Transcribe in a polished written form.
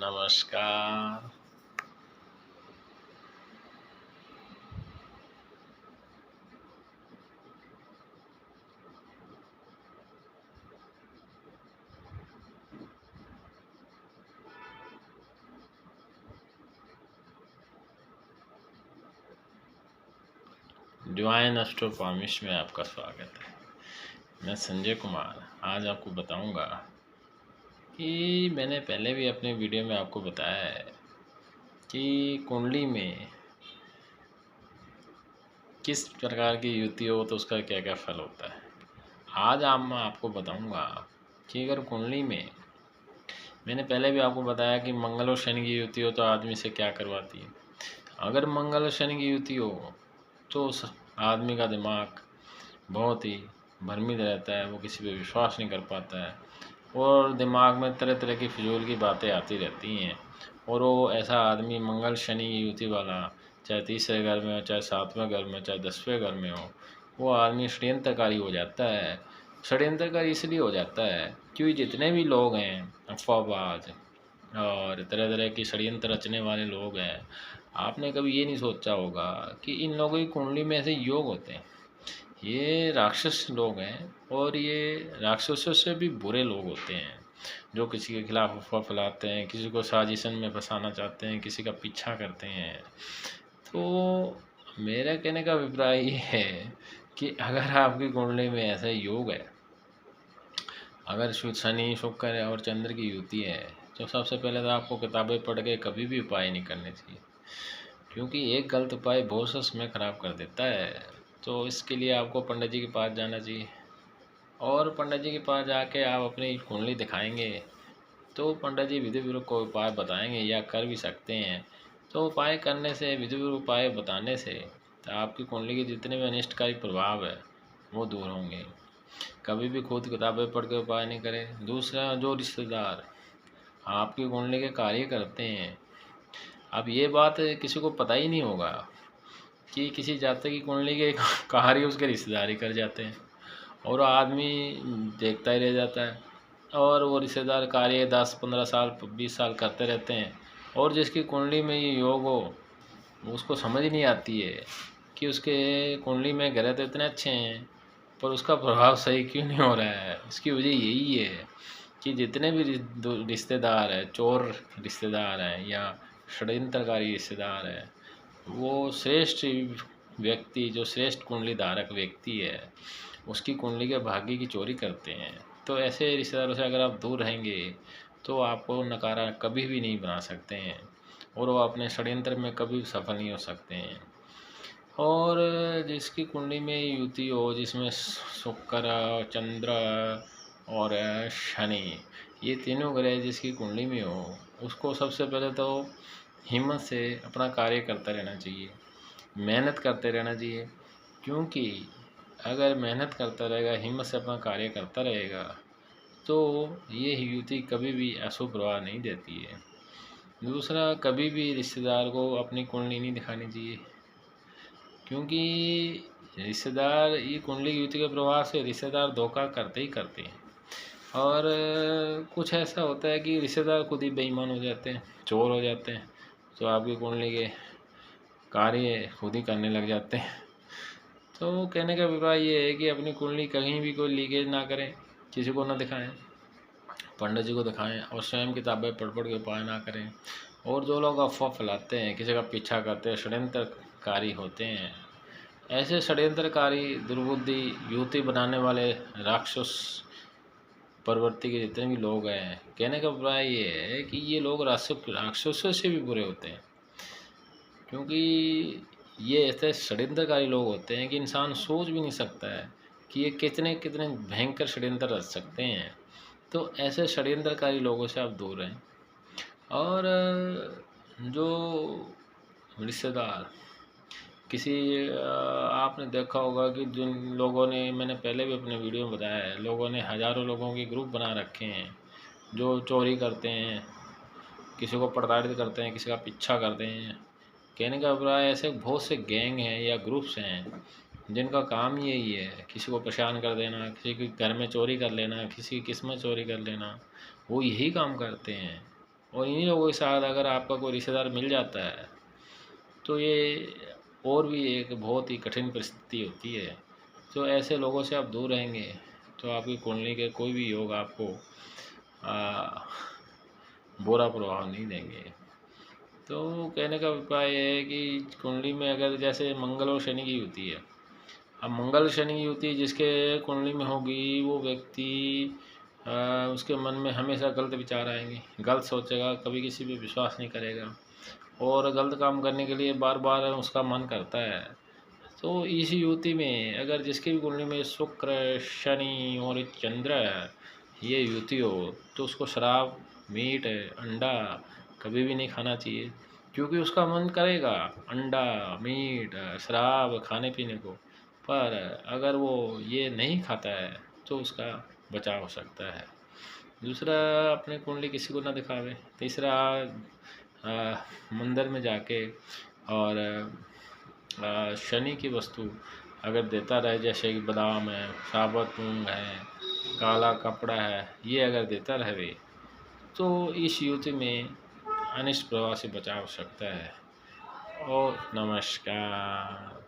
नमस्कार। डिवाइन एस्ट्रोफॉर्मिश में आपका स्वागत है। मैं संजय कुमार आज आपको बताऊंगा कि मैंने पहले भी अपने वीडियो में आपको बताया है कि कुंडली में किस प्रकार की युति हो तो उसका क्या क्या फल होता है। आज मैं आपको बताऊंगा कि अगर कुंडली में, मैंने पहले भी आपको बताया कि मंगल और शनि की युति हो तो आदमी से क्या करवाती है। अगर मंगल और शनि की युति हो तो उस आदमी का दिमाग बहुत ही भ्रमित रहता है, वो किसी पे विश्वास नहीं कर पाता है और दिमाग में तरह तरह की फिजूल की बातें आती रहती हैं। और वो ऐसा आदमी मंगल शनि की युति वाला, चाहे तीसरे घर में हो, चाहे सातवें घर में, चाहे 10वें घर में हो, वो आदमी षड्यंत्रकारी हो जाता है। षड्यंत्रकारी इसलिए हो जाता है क्योंकि जितने भी लोग हैं अफवाहबाज और तरह तरह की षड्यंत्र रचने वाले लोग हैं, आपने कभी ये नहीं सोचा होगा कि इन लोगों की कुंडली में ऐसे योग होते हैं। ये राक्षस लोग हैं और ये राक्षसों से भी बुरे लोग होते हैं जो किसी के खिलाफ अफवाह फैलाते हैं, किसी को साजिशन में फंसाना चाहते हैं, किसी का पीछा करते हैं। तो मेरा कहने का अभिप्राय ये है कि अगर आपकी कुंडली में ऐसा योग है, अगर शनि शुक्र और चंद्र की युति है, तो सबसे पहले तो आपको किताबें पढ़ के कभी भी उपाय नहीं करने चाहिए, क्योंकि एक गलत उपाय बहुत सा समय खराब कर देता है। तो इसके लिए आपको पंडित जी के पास जाना चाहिए और पंडित जी के पास जाके आप अपनी कुंडली दिखाएंगे तो पंडित जी विधि विधान को उपाय बताएंगे या कर भी सकते हैं। तो उपाय करने से, विधि विधान उपाय बताने से आपकी कुंडली के जितने भी अनिष्टकारी प्रभाव है वो दूर होंगे। कभी भी खुद किताबें पढ़ के उपाय नहीं करें। दूसरा, जो रिश्तेदार आपकी कुंडली के कार्य करते हैं, अब ये बात किसी को पता ही नहीं होगा कि किसी जातक की कुंडली के कार्य उसके रिश्तेदार कर जाते हैं और आदमी देखता ही रह जाता है और वो रिश्तेदार कार्य 10-15 साल 20 साल करते रहते हैं और जिसकी कुंडली में ये योग हो उसको समझ नहीं आती है कि उसके कुंडली में ग्रह तो इतने अच्छे हैं पर उसका प्रभाव सही क्यों नहीं हो रहा है। इसकी वजह यही है कि जितने भी रिश्तेदार हैं, चोर रिश्तेदार हैं या षड्यंत्रकारी रिश्तेदार हैं, वो श्रेष्ठ व्यक्ति, जो श्रेष्ठ कुंडली धारक व्यक्ति है, उसकी कुंडली के भाग्य की चोरी करते हैं। तो ऐसे रिश्तेदारों से अगर आप दूर रहेंगे तो आपको नकारा कभी भी नहीं बना सकते हैं और वो अपने षड्यंत्र में कभी सफल नहीं हो सकते हैं। और जिसकी कुंडली में युति हो, जिसमें शुक्र, चंद्र और शनि, ये तीनों ग्रह जिसकी कुंडली में हो, उसको सबसे पहले तो हिम्मत से अपना कार्य करता रहना चाहिए, मेहनत करते रहना चाहिए। क्योंकि अगर मेहनत करता रहेगा, हिम्मत से अपना कार्य करता रहेगा, तो ये युति कभी भी अशुभ प्रभाव नहीं देती है। दूसरा, कभी भी रिश्तेदार को अपनी कुंडली नहीं दिखानी चाहिए, क्योंकि रिश्तेदार, ये कुंडली युति के प्रभाव से रिश्तेदार धोखा करते ही करते हैं। और कुछ ऐसा होता है कि रिश्तेदार खुद ही बेईमान हो जाते हैं, चोर हो जाते हैं, तो आपकी कुंडली के कार्य खुद ही करने लग जाते हैं। तो कहने का अभिप्राय ये है कि अपनी कुंडली कहीं भी कोई लीकेज ना करें, किसी को ना दिखाएं, पंडित जी को दिखाएं और स्वयं किताबें पढ़ पढ़ के उपाय ना करें। और जो लोग अफवाह फैलाते हैं, किसी का पीछा करते हैं, षड्यंत्रकारी होते हैं, ऐसे षड्यंत्रकारी, दुर्बुद्धि, युति बनाने वाले राक्षस प्रवृत्ति के जितने भी लोग हैं, कहने का अभिप्राय ये है कि ये लोग राक्षसों से भी बुरे होते हैं। क्योंकि ये ऐसे षड्यंत्रकारी लोग होते हैं कि इंसान सोच भी नहीं सकता है कि ये कितने कितने भयंकर षड्यंत्र रच सकते हैं। तो ऐसे षड्यंत्रकारी लोगों से आप दूर रहें। और जो रिश्तेदार किसी, आपने देखा होगा कि जिन लोगों ने, मैंने पहले भी अपने वीडियो में बताया है, लोगों ने हज़ारों लोगों के ग्रुप बना रखे हैं जो चोरी करते हैं, किसी को प्रताड़ित करते हैं, किसी का पीछा करते हैं। कहने का अभिप्राय, ऐसे बहुत से गैंग हैं या ग्रुप्स हैं जिनका काम ही यही है, किसी को परेशान कर देना, किसी के घर में चोरी कर लेना, किसी की किस्मत चोरी कर लेना, वो यही काम करते हैं। और इन्हीं लोगों के साथ अगर आपका कोई रिश्तेदार मिल जाता है तो ये और भी एक बहुत ही कठिन परिस्थिति होती है। तो ऐसे लोगों से आप दूर रहेंगे तो आपकी कुंडली के कोई भी योग आपको बुरा प्रभाव नहीं देंगे। तो कहने का उपाय ये है कि कुंडली में अगर जैसे मंगल और शनि की युति है, अब मंगल शनि की युति जिसके कुंडली में होगी वो व्यक्ति उसके मन में हमेशा गलत विचार आएंगे, गलत सोचेगा, कभी किसी पे विश्वास नहीं करेगा और गलत काम करने के लिए बार बार उसका मन करता है। तो इस युति में अगर जिसकी भी कुंडली में शुक्र, शनि और चंद्र ये युति हो तो उसको शराब, मीट, अंडा कभी भी नहीं खाना चाहिए, क्योंकि उसका मन करेगा अंडा, मीट, शराब खाने पीने को, पर अगर वो ये नहीं खाता है तो उसका बचाव हो सकता है। दूसरा, अपने कुंडली किसी को ना दिखावे। तीसरा, मंदिर में जाके और शनि की वस्तु अगर देता रहे, जैसे कि बादाम है, साबुत मूंग है, काला कपड़ा है, ये अगर देता रहे तो इस युति में अनिष्ट प्रभाव से बचा हो सकता है। और नमस्कार।